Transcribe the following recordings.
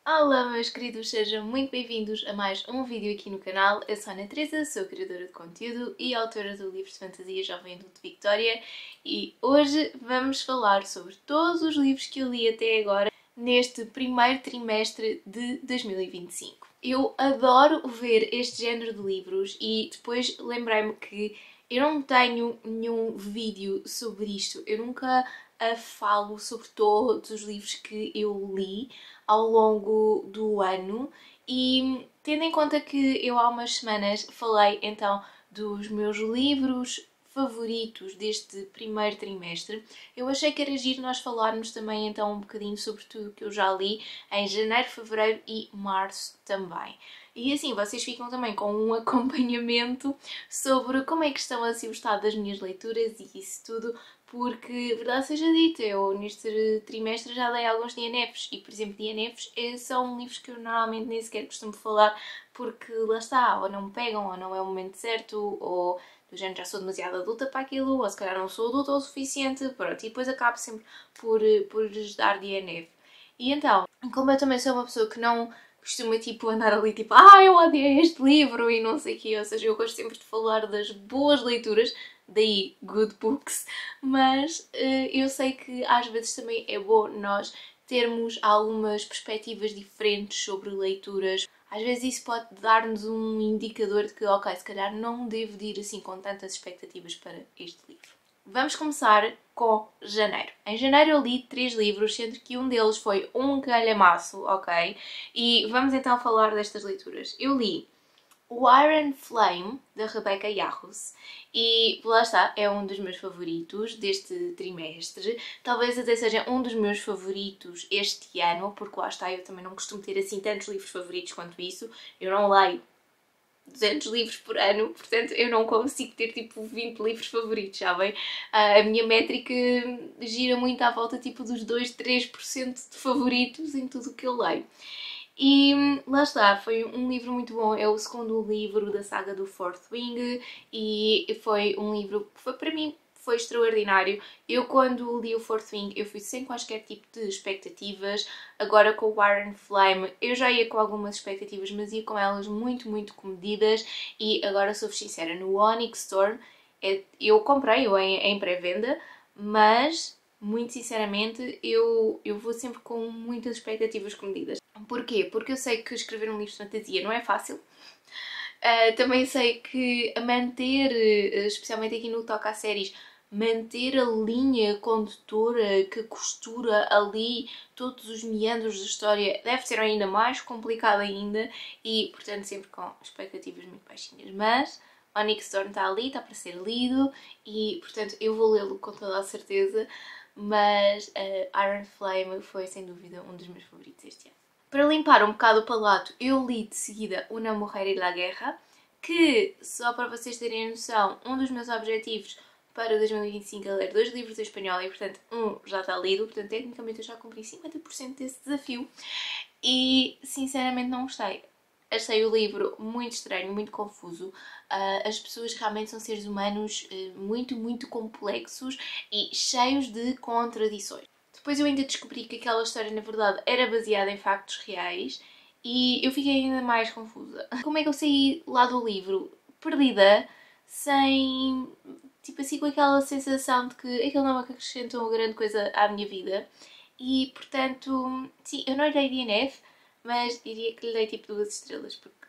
Olá meus queridos, sejam muito bem-vindos a mais um vídeo aqui no canal. Eu sou a Ana Teresa, sou criadora de conteúdo e autora do livro de fantasia Jovem Adulto Victoria e hoje vamos falar sobre todos os livros que eu li até agora neste primeiro trimestre de 2025. Eu adoro ver este género de livros e depois lembrei-me que eu não tenho nenhum vídeo sobre isto, eu nunca falo sobre todos os livros que eu li ao longo do ano e tendo em conta que eu há umas semanas falei então dos meus livros favoritos deste primeiro trimestre, eu achei que era giro nós falarmos também então um bocadinho sobre tudo o que eu já li em janeiro, fevereiro e março também. E assim vocês ficam também com um acompanhamento sobre como é que estão assim o estado das minhas leituras e isso tudo, porque, verdade seja dita, eu neste trimestre já dei alguns DNFs e, por exemplo, DNFs são livros que eu normalmente nem sequer costumo falar porque lá está, ou não me pegam, ou não é o momento certo, ou do género já sou demasiado adulta para aquilo, ou se calhar não sou adulta o suficiente, pronto, e depois acabo sempre por lhes dar DNF. E então, como eu também sou uma pessoa que não costuma tipo andar ali tipo eu odiei este livro e não sei o quê, ou seja, eu gosto sempre de falar das boas leituras, daí good books, mas eu sei que às vezes também é bom nós termos algumas perspectivas diferentes sobre leituras. Às vezes isso pode dar-nos um indicador de que, ok, se calhar não devo de ir assim com tantas expectativas para este livro. Vamos começar com janeiro. Em janeiro eu li 3 livros, sendo que um deles foi um calhamaço, ok? E vamos então falar destas leituras. Eu li o Iron Flame, da Rebecca Yarros, e lá está, é um dos meus favoritos deste trimestre. Talvez até seja um dos meus favoritos este ano, porque lá está, eu também não costumo ter assim tantos livros favoritos quanto isso. Eu não leio 200 livros por ano, portanto eu não consigo ter tipo 20 livros favoritos, sabem? A minha métrica gira muito à volta tipo dos 2-3% de favoritos em tudo o que eu leio. E lá está, foi um livro muito bom, é o segundo livro da saga do Fourth Wing e foi um livro que foi, para mim foi extraordinário. Eu quando li o Fourth Wing eu fui sem quaisquer tipo de expectativas, agora com o Iron Flame eu já ia com algumas expectativas, mas ia com elas muito comedidas e agora sou-vos sincera, no Onyx Storm eu comprei-o em pré-venda, mas muito sinceramente eu vou sempre com muitas expectativas comedidas. Porquê? Porque eu sei que escrever um livro de fantasia não é fácil. Também sei que a manter, especialmente aqui no que toca a séries, manter a linha condutora que costura ali todos os meandros da história deve ser ainda mais complicado ainda e, portanto, sempre com expectativas muito baixinhas. Mas Onyx Storm está ali, está para ser lido e, portanto, eu vou lê-lo com toda a certeza, mas Iron Flame foi, sem dúvida, um dos meus favoritos este ano. Para limpar um bocado o palato, eu li de seguida Una Mujer y la Guerra, que, só para vocês terem noção, um dos meus objetivos para 2025 é ler 2 livros em espanhol e, portanto, um já está lido, portanto, tecnicamente eu já cumpri 50% desse desafio e, sinceramente, não gostei. Achei o livro muito estranho, muito confuso. As pessoas realmente são seres humanos muito complexos e cheios de contradições. Depois eu ainda descobri que aquela história, na verdade, era baseada em factos reais e eu fiquei ainda mais confusa. Como é que eu saí lá do livro perdida, sem, tipo assim, com aquela sensação de que aquilo não acrescentou grande coisa à minha vida e, portanto, sim, eu não lhe dei DNF, mas diria que lhe dei tipo 2 estrelas porque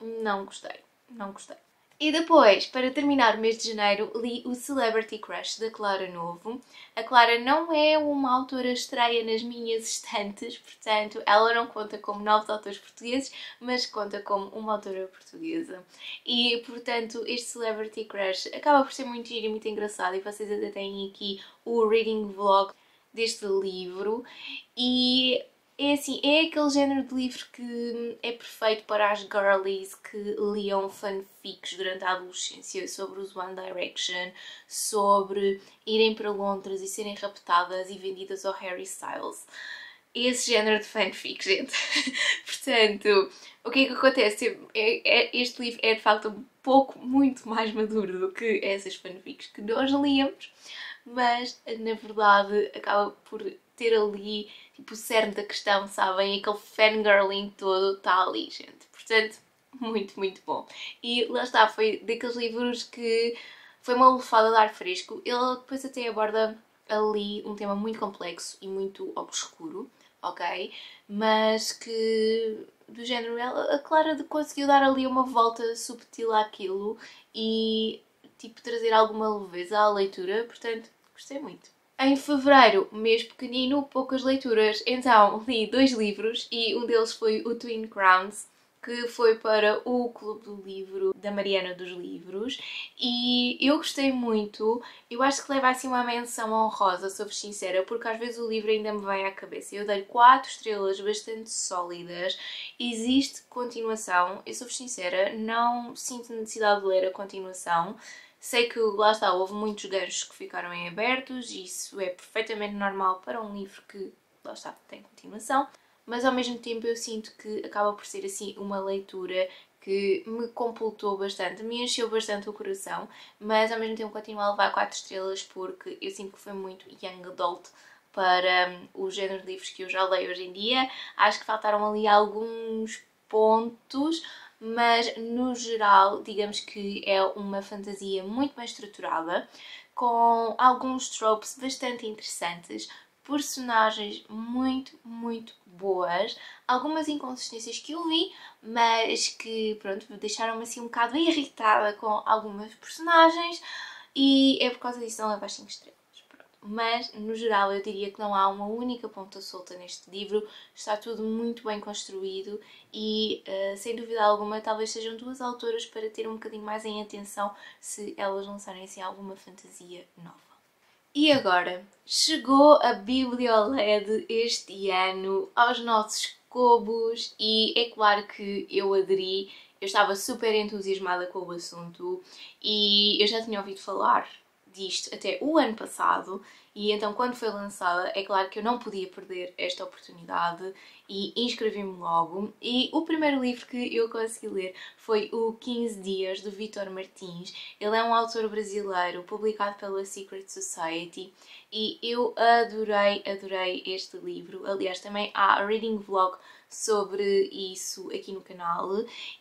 não gostei, não gostei. E depois, para terminar o mês de janeiro, li o Celebrity Crush da Clara Novo. A Clara não é uma autora estreia nas minhas estantes, portanto, ela não conta como novos autores portugueses, mas conta como uma autora portuguesa. E, portanto, este Celebrity Crush acaba por ser muito giro e muito engraçado, e vocês até têm aqui o reading vlog deste livro. E é assim, é aquele género de livro que é perfeito para as girlies que liam fanfics durante a adolescência sobre os One Direction, sobre irem para Londres e serem raptadas e vendidas ao Harry Styles. Esse género de fanfic, gente. Portanto, o que é que acontece? Este livro é de facto um pouco muito mais maduro do que essas fanfics que nós líamos, mas na verdade acaba por ter ali tipo o cerne da questão, sabem? Aquele fangirling todo está ali, gente. Portanto, muito, muito bom. E lá está, foi daqueles livros que foi uma lufada de ar fresco. Ele depois até aborda ali um tema muito complexo e muito obscuro, ok? Mas que, do género, a Clara conseguiu dar ali uma volta subtil àquilo e, tipo, trazer alguma leveza à leitura, portanto, gostei muito. Em fevereiro, mês pequenino, poucas leituras, então li 2 livros e um deles foi o Twin Crowns, que foi para o Clube do Livro da Mariana dos Livros e eu gostei muito. Eu acho que leva assim uma menção honrosa, sou-vos sincera, porque às vezes o livro ainda me vem à cabeça. Eu dei 4 estrelas bastante sólidas, existe continuação, eu sou-vos sincera, não sinto necessidade de ler a continuação. Sei que, lá está, houve muitos ganchos que ficaram em abertos e isso é perfeitamente normal para um livro que, lá está, tem continuação. Mas ao mesmo tempo eu sinto que acaba por ser assim uma leitura que me completou bastante, me encheu bastante o coração, mas ao mesmo tempo continuo a levar 4 estrelas porque eu sinto que foi muito young adult para o género de livros que eu já leio hoje em dia. Acho que faltaram ali alguns pontos, mas no geral digamos que é uma fantasia muito bem estruturada, com alguns tropes bastante interessantes, personagens muito, muito boas, algumas inconsistências que eu vi, mas que, pronto, deixaram-me assim um bocado irritada com algumas personagens e é por causa disso não levo as 5 estrelas. Pronto. Mas, no geral, eu diria que não há uma única ponta solta neste livro, está tudo muito bem construído e, sem dúvida alguma, talvez sejam 2 autoras para ter um bocadinho mais em atenção se elas lançarem assim alguma fantasia nova. E agora, chegou a Biblioled este ano aos nossos cobos e é claro que eu aderi, eu estava super entusiasmada com o assunto e eu já tinha ouvido falar disto até o ano passado e então quando foi lançada é claro que eu não podia perder esta oportunidade e inscrevi-me logo e o primeiro livro que eu consegui ler foi o 15 Dias, do Vítor Martins. Ele é um autor brasileiro publicado pela Secret Society e eu adorei, adorei este livro. Aliás, também há reading vlog sobre isso aqui no canal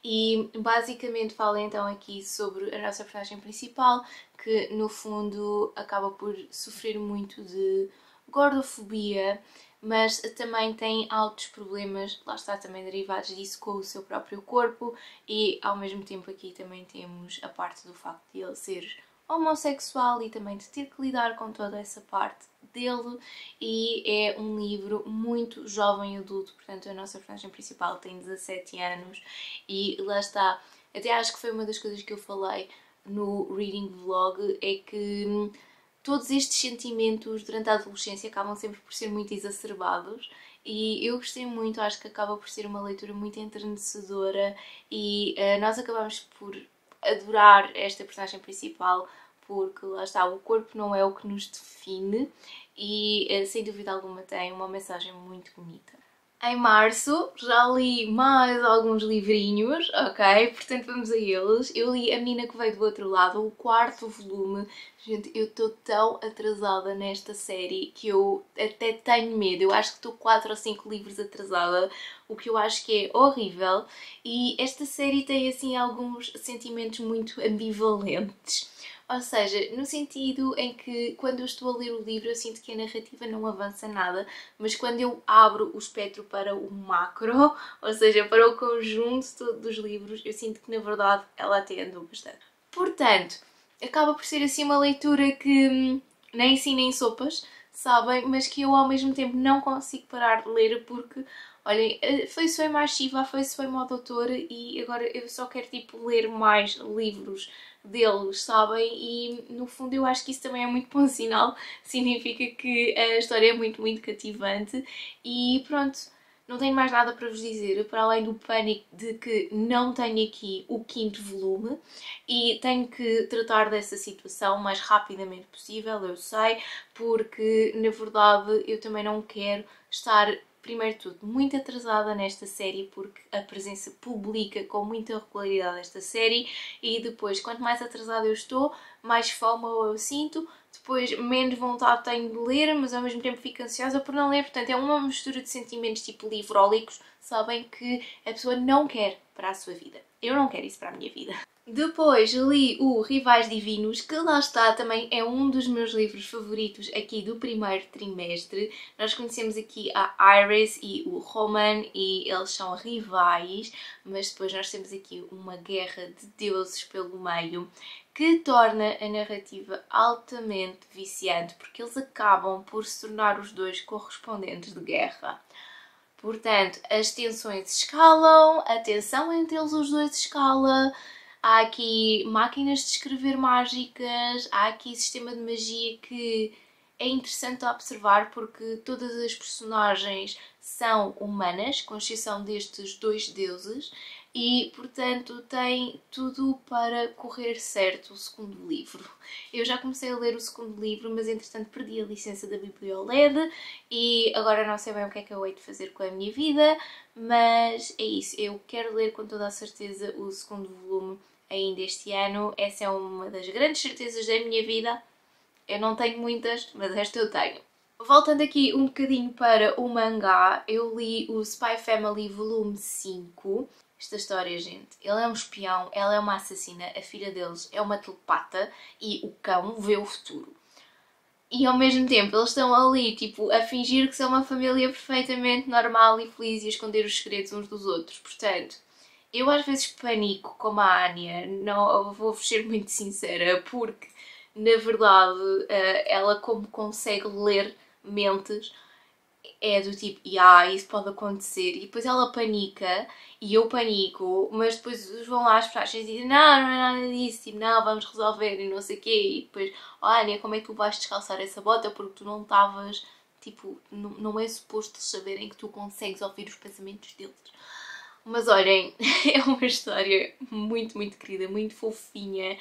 e basicamente fala então aqui sobre a nossa personagem principal que no fundo acaba por sofrer muito de gordofobia, mas também tem altos problemas, lá está, também derivados disso com o seu próprio corpo e ao mesmo tempo aqui também temos a parte do facto de ele ser homossexual e também de ter que lidar com toda essa parte dele e é um livro muito jovem adulto, portanto a nossa personagem principal tem 17 anos e lá está, até acho que foi uma das coisas que eu falei no reading vlog, é que todos estes sentimentos durante a adolescência acabam sempre por ser muito exacerbados e eu gostei muito, acho que acaba por ser uma leitura muito enternecedora e nós acabamos por adorar esta personagem principal porque lá está, o corpo não é o que nos define e sem dúvida alguma tem uma mensagem muito bonita. Em março já li mais alguns livrinhos, ok? Portanto vamos a eles. Eu li A Menina que Veio do Outro Lado, o 4º volume. Gente, eu estou tão atrasada nesta série que eu até tenho medo. Eu acho que estou 4 ou 5 livros atrasada, o que eu acho que é horrível. E esta série tem assim alguns sentimentos muito ambivalentes. Ou seja, no sentido em que quando eu estou a ler o livro eu sinto que a narrativa não avança nada, mas quando eu abro o espectro para o macro, ou seja, para o conjunto todo dos livros, eu sinto que na verdade ela até andou bastante. Portanto, acaba por ser assim uma leitura que nem sim nem sopas, sabem, mas que eu ao mesmo tempo não consigo parar de ler porque, olhem, afeiçoei-me à Shiva, afeiçoei-me ao doutor e agora eu só quero tipo ler mais livros deles, sabem? E no fundo eu acho que isso também é muito bom sinal, significa que a história é muito, muito cativante e pronto, não tenho mais nada para vos dizer, para além do pânico de que não tenho aqui o 5º volume e tenho que tratar dessa situação o mais rapidamente possível, eu sei, porque na verdade eu também não quero estar primeiro de tudo, muito atrasada nesta série porque a presença publica com muita regularidade esta série e depois, quanto mais atrasada eu estou, mais FOMO eu sinto, depois menos vontade tenho de ler, mas ao mesmo tempo fico ansiosa por não ler. Portanto, é uma mistura de sentimentos tipo livrólicos, sabem, que a pessoa não quer para a sua vida. Eu não quero isso para a minha vida. Depois li o Rivais Divinos, que lá está, também é um dos meus livros favoritos aqui do primeiro trimestre. Nós conhecemos aqui a Iris e o Roman e eles são rivais, mas depois nós temos aqui uma guerra de deuses pelo meio que torna a narrativa altamente viciante, porque eles acabam por se tornar os dois correspondentes de guerra. Portanto, as tensões escalam, a tensão entre eles os dois escala. Há aqui máquinas de escrever mágicas, há aqui sistema de magia que é interessante a observar porque todas as personagens são humanas, com exceção destes dois deuses, e portanto tem tudo para correr certo o segundo livro. Eu já comecei a ler o segundo livro, mas entretanto perdi a licença da Biblioled e agora não sei bem o que é que eu hei de fazer com a minha vida, mas é isso, eu quero ler com toda a certeza o segundo volume ainda este ano. Essa é uma das grandes certezas da minha vida. Eu não tenho muitas, mas esta eu tenho. Voltando aqui um bocadinho para o mangá, eu li o Spy Family volume 5. Esta história, gente, ele é um espião, ela é uma assassina, a filha deles é uma telepata e o cão vê o futuro. E ao mesmo tempo eles estão ali, tipo, a fingir que são uma família perfeitamente normal e feliz e a esconder os segredos uns dos outros. Portanto, eu às vezes panico como a Anya, não, vou-vos ser muito sincera, porque na verdade ela como consegue ler mentes é do tipo, isso pode acontecer, e depois ela panica e eu panico, mas depois vão lá as personagens e dizem não é nada disso, tipo, não, vamos resolver e não sei o quê, e depois, Anya, como é que tu vais descalçar essa bota porque tu não estavas, tipo, não é suposto saberem que tu consegues ouvir os pensamentos deles. Mas olhem, é uma história muito, muito querida, muito fofinha.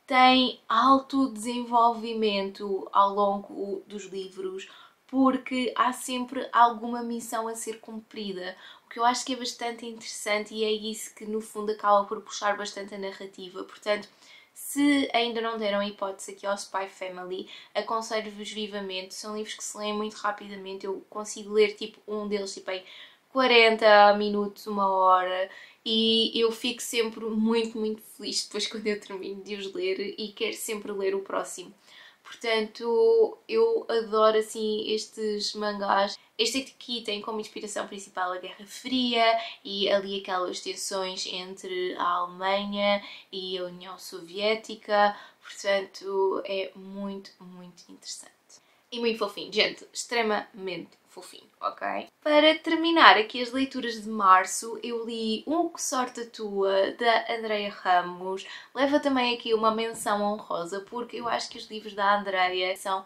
Tem alto desenvolvimento ao longo dos livros, porque há sempre alguma missão a ser cumprida, o que eu acho que é bastante interessante e é isso que no fundo acaba por puxar bastante a narrativa. Portanto, se ainda não deram a hipótese aqui ao Spy Family, aconselho-vos vivamente. São livros que se leem muito rapidamente, eu consigo ler tipo um deles tipo em 40 minutos, uma hora, e eu fico sempre muito, muito feliz depois quando eu termino de os ler e quero sempre ler o próximo. Portanto, eu adoro assim estes mangás. Este aqui tem como inspiração principal a Guerra Fria e ali aquelas tensões entre a Alemanha e a União Soviética. Portanto, é muito, muito interessante. E muito fofinho, gente, extremamente fofinho, ok? Para terminar aqui as leituras de março, eu li Um Que Sorte a Tua, da Andreia Ramos. Leva também aqui uma menção honrosa, porque eu acho que os livros da Andreia são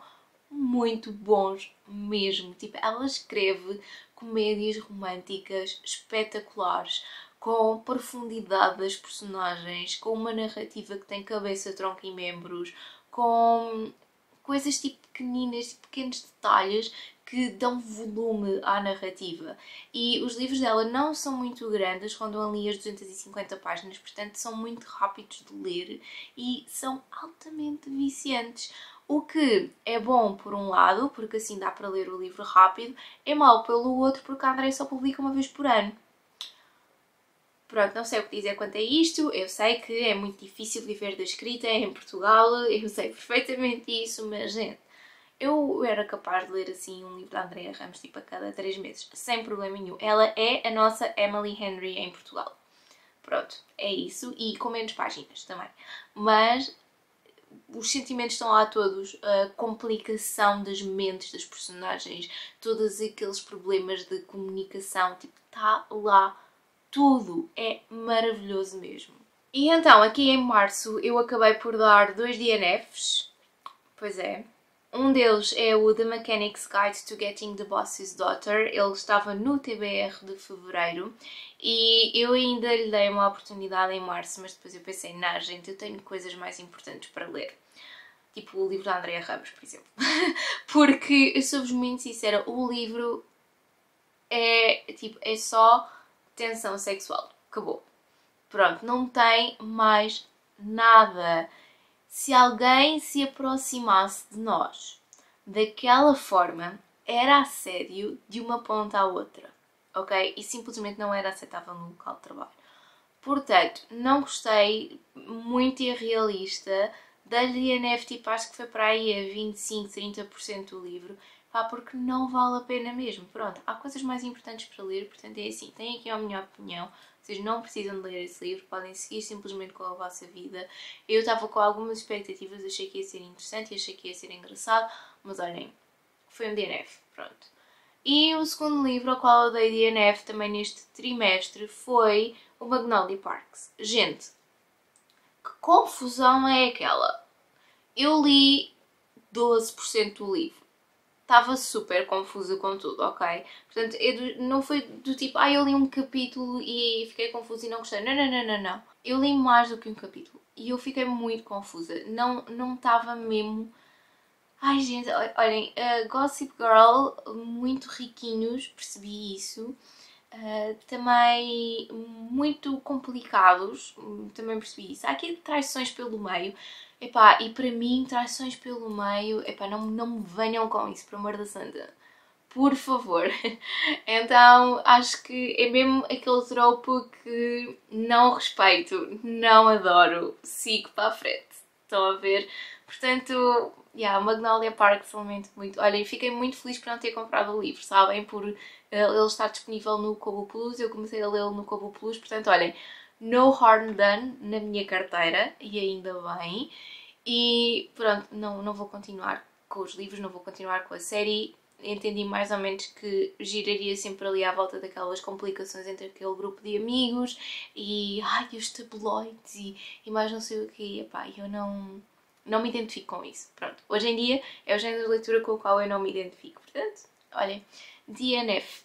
muito bons mesmo. Tipo, ela escreve comédias românticas espetaculares, com profundidade das personagens, com uma narrativa que tem cabeça, tronco e membros, com coisas tipo pequeninas, pequenos detalhes que dão volume à narrativa. E os livros dela não são muito grandes, rondam ali as 250 páginas, portanto são muito rápidos de ler e são altamente viciantes. O que é bom por um lado, porque assim dá para ler o livro rápido, é mau pelo outro porque a Andreia só publica uma vez por ano. Pronto, não sei o que dizer quanto a isto, eu sei que é muito difícil viver da escrita em Portugal, eu sei perfeitamente isso, mas gente, eu era capaz de ler assim um livro da Andreia Ramos tipo a cada 3 meses, sem problema nenhum. Ela é a nossa Emily Henry em Portugal. Pronto, é isso, e com menos páginas também. Mas os sentimentos estão lá todos, a complicação das mentes das personagens, todos aqueles problemas de comunicação, tipo, está lá tudo, é maravilhoso mesmo. E então, aqui em março, eu acabei por dar 2 DNFs, pois é. Um deles é o The Mechanic's Guide to Getting the Boss's Daughter. Ele estava no TBR de fevereiro e eu ainda lhe dei uma oportunidade em março, mas depois eu pensei, não, gente, eu tenho coisas mais importantes para ler. Tipo o livro da Andreia Ramos, por exemplo. Porque, eu sou-vos muito sincera, o livro é só tensão sexual. Acabou. Pronto, não tem mais nada. se alguém se aproximasse de nós daquela forma, era assédio de uma ponta à outra, ok? E simplesmente não era aceitável no local de trabalho. Portanto, não gostei, muito irrealista. Dei-lhe DNF, tipo, acho que foi para aí a 25, 30% do livro, pá, porque não vale a pena mesmo. Pronto, há coisas mais importantes para ler, portanto é assim, tenho aqui a minha opinião. Vocês não precisam de ler esse livro, podem seguir simplesmente com a vossa vida. Eu estava com algumas expectativas, achei que ia ser interessante e achei que ia ser engraçado, mas olhem, foi um DNF, pronto. E o segundo livro ao qual eu dei DNF também neste trimestre foi o Magnolia Parks. Gente, que confusão é aquela? Eu li 12% do livro. Estava super confusa com tudo, ok? Portanto, não foi do tipo, eu li um capítulo e fiquei confusa e não gostei. Não, não, não, não, não. Eu li mais do que um capítulo e eu fiquei muito confusa. Não estava mesmo... Ai, gente, olhem, Gossip Girl, muito riquinhos, percebi isso. Também muito complicados, também percebi isso. Há aqui traições pelo meio, epá, e para mim traições pelo meio, epá, não me venham com isso, por amor da santa, por favor. Então acho que é mesmo aquele tropo que não respeito, não adoro, sigo para a frente, estão a ver? Portanto, Magnolia Parks lamento muito. Olhem, fiquei muito feliz por não ter comprado o livro, sabem? Por ele estar disponível no Kobo Plus, eu comecei a lê-lo no Kobo Plus, portanto, olhem, no harm done na minha carteira, e ainda bem. E pronto, não vou continuar com os livros, não vou continuar com a série. Entendi mais ou menos que giraria sempre ali à volta daquelas complicações entre aquele grupo de amigos e os tabloides e mais não sei o que. Epá, eu não me identifico com isso. Pronto, hoje em dia é o género de leitura com o qual eu não me identifico. Portanto, olhem, DNF.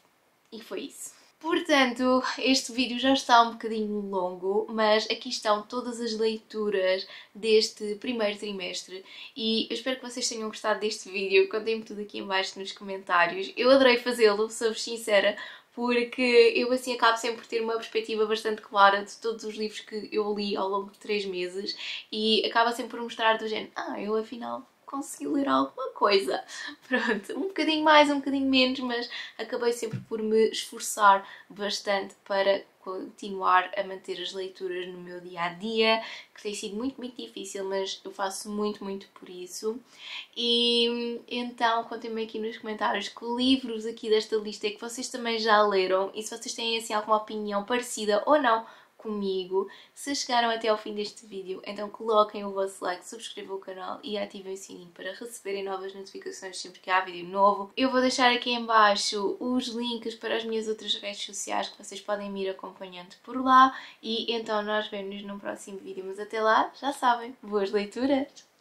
E foi isso. Portanto, este vídeo já está um bocadinho longo, mas aqui estão todas as leituras deste primeiro trimestre e eu espero que vocês tenham gostado deste vídeo. Contem-me tudo aqui em baixo nos comentários. Eu adorei fazê-lo, sou-vos sincera, porque eu assim acabo sempre por ter uma perspectiva bastante clara de todos os livros que eu li ao longo de 3 meses e acaba sempre por mostrar do género, eu afinal consegui ler alguma coisa. Pronto, um bocadinho mais, um bocadinho menos, mas acabei sempre por me esforçar bastante para continuar a manter as leituras no meu dia-a-dia, que tem sido muito, muito difícil, mas eu faço muito, muito por isso. E então contem-me aqui nos comentários que livros aqui desta lista é que vocês também já leram e se vocês têm assim alguma opinião parecida ou não comigo. Se chegaram até ao fim deste vídeo, então coloquem o vosso like, subscrevam o canal e ativem o sininho para receberem novas notificações sempre que há vídeo novo. Eu vou deixar aqui em baixo os links para as minhas outras redes sociais que vocês podem me ir acompanhando por lá e então nós vemos no próximo vídeo. Mas até lá, já sabem, boas leituras!